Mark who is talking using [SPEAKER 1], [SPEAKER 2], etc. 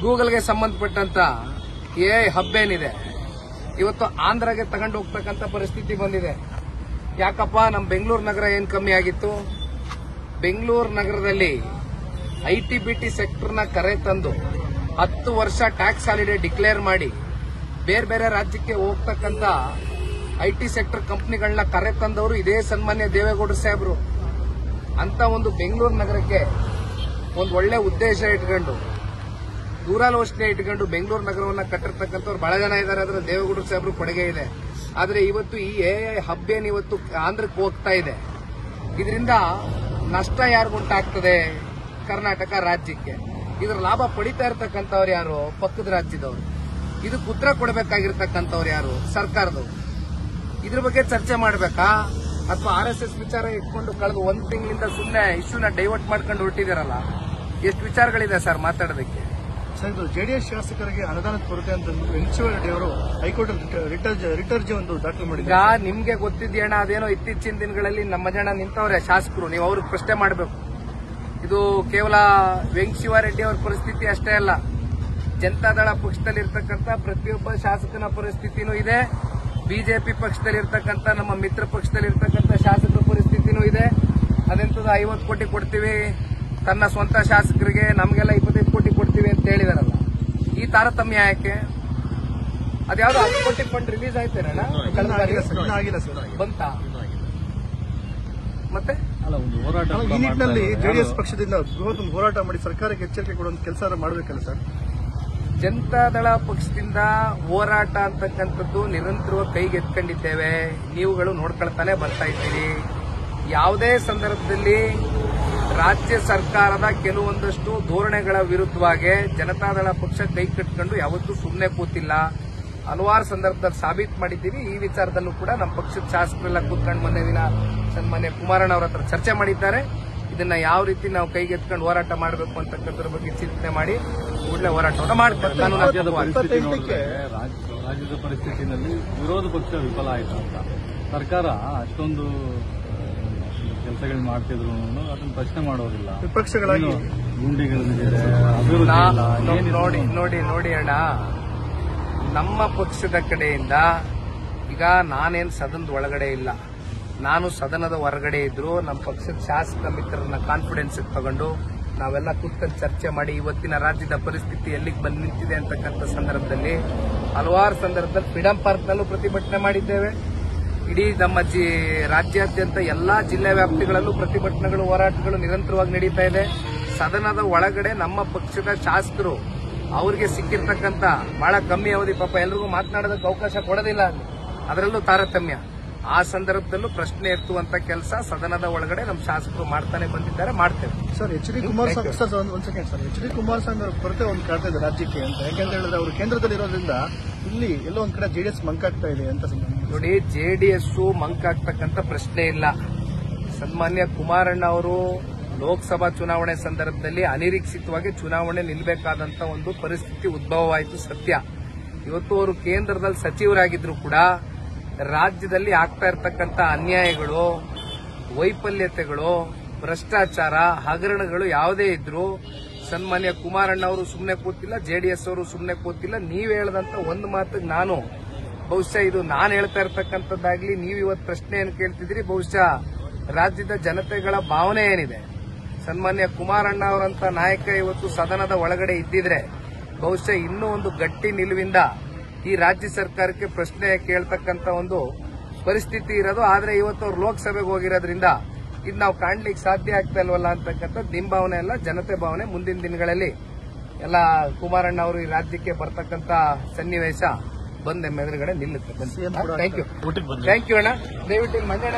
[SPEAKER 1] ಗೂಗಲ್ಗೆ ಸಂಬಂಧಪಟ್ಟಂತ AI hub ಏನಿದೆ ಇವತ್ತು ಆಂಧ್ರಗೆ ತಗೊಂಡು ಹೋಗ್ತಕ್ಕಂಥ ಪರಿಸ್ಥಿತಿ ಬಂದಿದೆ. ಯಾಕಪ್ಪ, ನಮ್ಮ ಬೆಂಗಳೂರು ನಗರ ಏನ್ ಕಮ್ಮಿ ಆಗಿತ್ತು? ಬೆಂಗಳೂರು ನಗರದಲ್ಲಿ ಐಟಿ ಬಿಟಿ ಸೆಕ್ಟರ್ನ ಕರೆ ತಂದು 10 ವರ್ಷ ಟ್ಯಾಕ್ಸ್ ಹಾಲಿಡೇ ಡಿಕ್ಲೇರ್ ಮಾಡಿ ಬೇರೆ ಬೇರೆ ರಾಜ್ಯಕ್ಕೆ ಹೋಗ್ತಕ್ಕಂಥ ಐಟಿ ಸೆಕ್ಟರ್ ಕಂಪನಿಗಳನ್ನ ಕರೆ ತಂದವರು ಇದೇ ಸನ್ಮಾನ್ಯ ದೇವೇಗೌಡರು ಸಾಹೇಬರು. ಅಂತ ಒಂದು ಬೆಂಗಳೂರು ನಗರಕ್ಕೆ ಒಂದು ಒಳ್ಳೆ ಉದ್ದೇಶ ಇಟ್ಕೊಂಡು ದೂರಾಲೋಚನೆ ಇಟ್ಕೊಂಡು ಬೆಂಗಳೂರು ನಗರವನ್ನ ಕಟ್ಟಿರ್ತಕ್ಕಂಥವ್ರು ಬಹಳ ಜನ ಇದ್ದಾರೆ. ಅದರ ದೇವೇಗೌಡರು ಸಾಹೇಬರು ಕೊಡುಗೆ ಇದೆ. ಆದ್ರೆ ಇವತ್ತು ಈ ಎಐ ಹಬ್ ಏನ್ ಇವತ್ತು ಆಂಧ್ರಕ್ಕೆ ಹೋಗ್ತಾ ಇದೆ, ಇದರಿಂದ ನಷ್ಟ ಯಾರಿಗುಂಟಾಗ್ತದೆ? ಕರ್ನಾಟಕ ರಾಜ್ಯಕ್ಕೆ. ಇದರ ಲಾಭ ಪಡಿತಾ ಇರತಕ್ಕಂಥವ್ರು ಯಾರು? ಪಕ್ಕದ ರಾಜ್ಯದವರು. ಇದಕ್ಕೆ ಉತ್ತರ ಕೊಡಬೇಕಾಗಿರ್ತಕ್ಕಂಥವ್ರು ಯಾರು? ಸರ್ಕಾರದವರು. ಇದ್ರ ಬಗ್ಗೆ ಚರ್ಚೆ ಮಾಡಬೇಕಾ? ಅಥವಾ RSS ವಿಚಾರ ಇಟ್ಕೊಂಡು ಕಳೆದ 1 ತಿಂಗಳಿಂದ ಸುಮ್ಮನೆ ಇಶ್ಯೂನ ಡೈವರ್ಟ್ ಮಾಡ್ಕೊಂಡು ಹೊರಟಿದಾರಲ್ಲ? ಎಷ್ಟು ವಿಚಾರಗಳಿದೆ ಸರ್ ಮಾತಾಡೋದಕ್ಕೆ?
[SPEAKER 2] ಸರ್, ಇದು ಜೆಡಿಎಸ್ ಶಾಸಕರಿಗೆ ಅನುದಾನದ ಕೊರತೆ ಅಂತ ವೆಂಕಟೇಶ್ವರ ರೆಡ್ಡಿ ಅವರು ಹೈಕೋರ್ಟ್ ರಿಟರ್ಜಿ ಒಂದು ದಾಖಲು ಮಾಡಿದ್ದಾರೆ.
[SPEAKER 1] ಈಗ ನಿಮ್ಗೆ ಗೊತ್ತಿದ್ಯಣ್ಣ, ಅದೇನೋ ಇತ್ತೀಚಿನ ದಿನಗಳಲ್ಲಿ ನಮ್ಮ ಜನ ನಿಂತವ್ರೆ ಶಾಸಕರು, ನೀವು ಅವ್ರಿಗೆ ಪ್ರಶ್ನೆ ಮಾಡಬೇಕು. ಇದು ಕೇವಲ ವೆಂಕಟೇಶ್ವರ ಅವರ ಪರಿಸ್ಥಿತಿ ಅಷ್ಟೇ ಅಲ್ಲ, ಜನತಾದಳ ಪಕ್ಷದಲ್ಲಿರ್ತಕ್ಕಂಥ ಪ್ರತಿಯೊಬ್ಬ ಶಾಸಕನ ಪರಿಸ್ಥಿತಿನೂ ಇದೆ. ಬಿಜೆಪಿ ಪಕ್ಷದಲ್ಲಿರ್ತಕ್ಕಂಥ ನಮ್ಮ ಮಿತ್ರ ಪಕ್ಷದಲ್ಲಿರ್ತಕ್ಕಂಥ ಶಾಸಕರ ಪರಿಸ್ಥಿತಿನೂ ಇದೆ. ಅದೆಂತದ 50 ಕೋಟಿ ಕೊಡ್ತೀವಿ ತನ್ನ ಸ್ವಂತ ಶಾಸಕರಿಗೆ, ನಮಗೆಲ್ಲ 25 ಕೋಟಿ ಕೊಡ್ತೀವಿ ಅಂತ ಹೇಳಿದಾರಲ್ಲ, ಈ ತಾರತಮ್ಯ ಯಾಕೆ? ಅದ್ಯಾವ್ದು 10 ಕೋಟಿ ಫಂಡ್ ರಿಲೀಸ್ ಆಯ್ತೇನಣ್ಣ? ಬಂತ ಮತ್ತೆ
[SPEAKER 2] ಈ ನಿಟ್ಟಿನಲ್ಲಿ ಜೆಡಿಎಸ್ ಪಕ್ಷದಿಂದ ಬೃಹತ್ ಒಂದು ಹೋರಾಟ ಮಾಡಿ ಸರ್ಕಾರಕ್ಕೆ ಎಚ್ಚರಿಕೆ ಕೊಡುವಂತ ಕೆಲಸ ಮಾಡಬೇಕಲ್ಲ ಸರ್?
[SPEAKER 1] ಜನತಾದಳ ಪಕ್ಷದಿಂದ ಹೋರಾಟ ಅಂತಕ್ಕಂಥದ್ದು ನಿರಂತರವಾಗಿ ಕೈಗೆತ್ಕೊಂಡಿದ್ದೇವೆ. ನೀವುಗಳು ನೋಡ್ಕೊಳ್ತಾನೆ ಬರ್ತಾ ಇದ್ದೀರಿ. ಯಾವುದೇ ಸಂದರ್ಭದಲ್ಲಿ ರಾಜ್ಯ ಸರ್ಕಾರದ ಕೆಲವೊಂದಷ್ಟು ಧೋರಣೆಗಳ ವಿರುದ್ಧವಾಗಿ ಜನತಾದಳ ಪಕ್ಷ ಕೈ ಕಟ್ಕೊಂಡು ಯಾವತ್ತೂ ಸುಮ್ಮನೆ ಕೂತಿಲ್ಲ. ಹಲವಾರು ಸಂದರ್ಭದಲ್ಲಿ ಸಾಬೀತು ಮಾಡಿದ್ದೀವಿ. ಈ ವಿಚಾರದಲ್ಲೂ ಕೂಡ ನಮ್ಮ ಪಕ್ಷದ ಶಾಸಕರೆಲ್ಲ ಕೂತ್ಕೊಂಡು ಮೊನ್ನೆ ದಿನ ಸನ್ಮಾನ್ಯ ಕುಮಾರಣ್ಣ ಅವರ ಹತ್ರ ಚರ್ಚೆ ಮಾಡಿದ್ದಾರೆ. ಇದನ್ನ ಯಾವ ರೀತಿ ನಾವು ಕೈಗೆತ್ಕೊಂಡು ಹೋರಾಟ ಮಾಡಬೇಕು ಅಂತಕ್ಕಂಥದ್ರ ಬಗ್ಗೆ ಚಿಂತನೆ ಮಾಡಿ ಕೂಡಲೇ ಹೋರಾಟವನ್ನು ಮಾಡ್ತಾರೆ.
[SPEAKER 3] ರಾಜ್ಯದ ಪರಿಸ್ಥಿತಿನಲ್ಲಿ ವಿರೋಧ ಪಕ್ಷ ವಿಫಲ ಆಯಿತು ಅಂತ ಸರ್ಕಾರ ಅಷ್ಟೊಂದು ಕೆಲಸಗಳು ಮಾಡ್ತಿದ್ರು ಅದನ್ನ ಪ್ರಶ್ನೆ ಮಾಡೋರಿಲ್ಲ.
[SPEAKER 2] ವಿಪಕ್ಷಗಳಾಗಿ
[SPEAKER 1] ನೋಡಿ ಅಣ್ಣ, ನಮ್ಮ ಪಕ್ಷದ ಕಡೆಯಿಂದ ಈಗ ನಾನೇನು ಸದನದ ಒಳಗಡೆ ಇಲ್ಲ, ನಾನು ಸದನದ ಹೊರಗಡೆ ಇದ್ರು ನಮ್ಮ ಪಕ್ಷದ ಶಾಸಕ ಮಿತ್ರರನ್ನ ಕಾನ್ಫಿಡೆನ್ಸ್ ತಗೊಂಡು ನಾವೆಲ್ಲ ಕೂತ್ಕೊಂಡು ಚರ್ಚೆ ಮಾಡಿ ಇವತ್ತಿನ ರಾಜ್ಯದ ಪರಿಸ್ಥಿತಿ ಎಲ್ಲಿಗೆ ಬಂದು ನಿಂತಿದೆ ಅಂತಕ್ಕಂಥ ಸಂದರ್ಭದಲ್ಲಿ ಹಲವಾರು ಸಂದರ್ಭದಲ್ಲಿ ಫ್ರೀಡಂ ಪಾರ್ಕ್ನಲ್ಲೂ ಪ್ರತಿಭಟನೆ ಮಾಡಿದ್ದೇವೆ. ಇಡೀ ನಮ್ಮ ರಾಜ್ಯಾದ್ಯಂತ ಎಲ್ಲಾ ಜಿಲ್ಲಾ ವ್ಯಾಪ್ತಿಗಳಲ್ಲೂ ಪ್ರತಿಭಟನೆಗಳು, ಹೋರಾಟಗಳು ನಿರಂತರವಾಗಿ ನಡೀತಾ ಇದೆ. ಸದನದ ಒಳಗಡೆ ನಮ್ಮ ಪಕ್ಷದ ಶಾಸಕರು ಅವರಿಗೆ ಸಿಕ್ಕಿರ್ತಕ್ಕಂಥ ಬಹಳ ಕಮ್ಮಿ ಅವಧಿ, ಪಾಪ ಎಲ್ರಿಗೂ ಮಾತನಾಡೋದಕ್ಕೆ ಅವಕಾಶ ಕೊಡೋದಿಲ್ಲ, ಅದರಲ್ಲೂ ತಾರತಮ್ಯ. ಆ ಸಂದರ್ಭದಲ್ಲೂ ಪ್ರಶ್ನೆ ಎತ್ತುವಂತ ಕೆಲಸ ಸದನದ ಒಳಗಡೆ ನಮ್ಮ ಶಾಸಕರು ಮಾಡ್ತಾನೆ ಬಂದಿದ್ದಾರೆ, ಮಾಡ್ತೇವೆ.
[SPEAKER 2] Sir, H D. ಕುಮಾರಸ್ವಾಮಿ ಅವರ ಕೊರತೆ ಒಂದು ಕಾಡ್ತಾ ಇದೆ ರಾಜ್ಯಕ್ಕೆ ಅಂತ. ಯಾಕಂತ ಹೇಳಿದ್ರೆ ಅವರು ಕೇಂದ್ರದಲ್ಲಿ ಇರೋದ್ರಿಂದ ಇಲ್ಲಿ ಎಲ್ಲೋ ಒಂದ್ ಕಡೆ ಜೆಡಿಎಸ್ ಮಂಕಾಗ್ತಾ ಇದೆ ಅಂತ.
[SPEAKER 1] ನೋಡಿ, ಜೆಡಿಎಸ್ ಮಂಕಾಗ್ತಕ್ಕಂಥ ಪ್ರಶ್ನೆ ಇಲ್ಲ. ಸನ್ಮಾನ್ಯ ಕುಮಾರಣ್ಣ ಅವರು ಲೋಕಸಭಾ ಚುನಾವಣೆ ಸಂದರ್ಭದಲ್ಲಿ ಅನಿರೀಕ್ಷಿತವಾಗಿ ಚುನಾವಣೆ ನಿಲ್ಲಬೇಕಾದಂತ ಒಂದು ಪರಿಸ್ಥಿತಿ ಉದ್ಭವವಾಯಿತು, ಸತ್ಯ. ಇವತ್ತು ಅವರು ಕೇಂದ್ರದಲ್ಲಿ ಸಚಿವರಾಗಿದ್ರು ಕೂಡ ರಾಜ್ಯದಲ್ಲಿ ಆಗ್ತಾ ಇರತಕ್ಕಂಥ ಅನ್ಯಾಯಗಳು, ವೈಫಲ್ಯತೆಗಳು, ಭ್ರಷ್ಟಾಚಾರ, ಹಗರಣಗಳು ಯಾವುದೇ ಇದ್ರು ಸನ್ಮಾನ್ಯ ಕುಮಾರಣ್ಣ ಅವರು ಸುಮ್ಮನೆ ಕೂತಿಲ್ಲ, ಜೆಡಿಎಸ್ ಅವರು ಸುಮ್ಮನೆ ಕೂತಿಲ್ಲ. ನೀವ್ ಹೇಳದಂತ ಒಂದು ಮಾತಿಗೆ ನಾನು ಬಹುಶಃ ಇದು ನಾನು ಹೇಳ್ತಾ ಇರತಕ್ಕಂಥದ್ದಾಗ್ಲಿ, ನೀವು ಇವತ್ತು ಪ್ರಶ್ನೆ ಏನು ಕೇಳ್ತಿದ್ರಿ, ಬಹುಶಃ ರಾಜ್ಯದ ಜನತೆಗಳ ಭಾವನೆ ಏನಿದೆ, ಸನ್ಮಾನ್ಯ ಕುಮಾರಣ್ಣ ಅವರಂತ ನಾಯಕ ಇವತ್ತು ಸದನದ ಒಳಗಡೆ ಇದ್ದಿದ್ರೆ ಬಹುಶಃ ಇನ್ನೂ ಒಂದು ಗಟ್ಟಿ ನಿಲುವಿಂದ ಈ ರಾಜ್ಯ ಸರ್ಕಾರಕ್ಕೆ ಪ್ರಶ್ನೆ ಕೇಳ್ತಕ್ಕಂಥ ಒಂದು ಪರಿಸ್ಥಿತಿ ಇರೋದು. ಆದ್ರೆ ಇವತ್ತು ಅವ್ರು ಲೋಕಸಭೆಗೆ ಹೋಗಿರೋದ್ರಿಂದ ಇದು ನಾವು ಕಾಣ್ಲಿಕ್ಕೆ ಸಾಧ್ಯ ಆಗ್ತಾ ಇಲ್ವಲ್ಲ ಅಂತಕ್ಕಂಥದ್ದು ನಿಮ್ಮ ಭಾವನೆ ಅಲ್ಲ, ಜನತೆ ಭಾವನೆ. ಮುಂದಿನ ದಿನಗಳಲ್ಲಿ ಎಲ್ಲ ಕುಮಾರಣ್ಣ ಅವರು ಈ ರಾಜ್ಯಕ್ಕೆ ಬರ್ತಕ್ಕಂಥ ಸನ್ನಿವೇಶ ಬಂದ ಎದುರುಗಡೆ ನಿಲ್ಲುತ್ತೆ. ಥ್ಯಾಂಕ್ ಯು ಅಣ್ಣ. ದಯವಿಟ್ಟು ಮಂಜಣ್ಣ